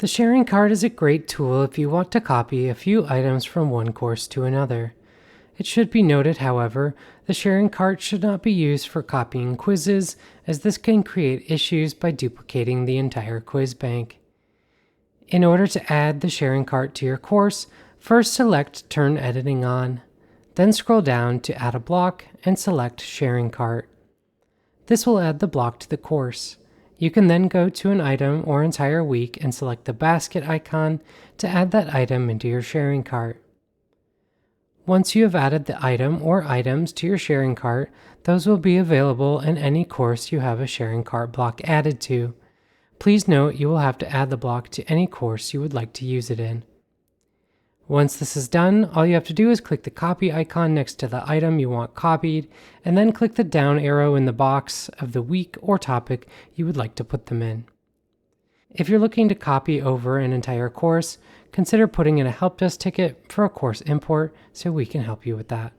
The sharing cart is a great tool if you want to copy a few items from one course to another. It should be noted, however, the sharing cart should not be used for copying quizzes, as this can create issues by duplicating the entire quiz bank. In order to add the sharing cart to your course, first select Turn Editing On. Then scroll down to Add a Block and select Sharing Cart. This will add the block to the course. You can then go to an item or entire week and select the basket icon to add that item into your sharing cart. Once you have added the item or items to your sharing cart, those will be available in any course you have a sharing cart block added to. Please note you will have to add the block to any course you would like to use it in. Once this is done, all you have to do is click the copy icon next to the item you want copied, and then click the down arrow in the box of the week or topic you would like to put them in. If you're looking to copy over an entire course, consider putting in a help desk ticket for a course import so we can help you with that.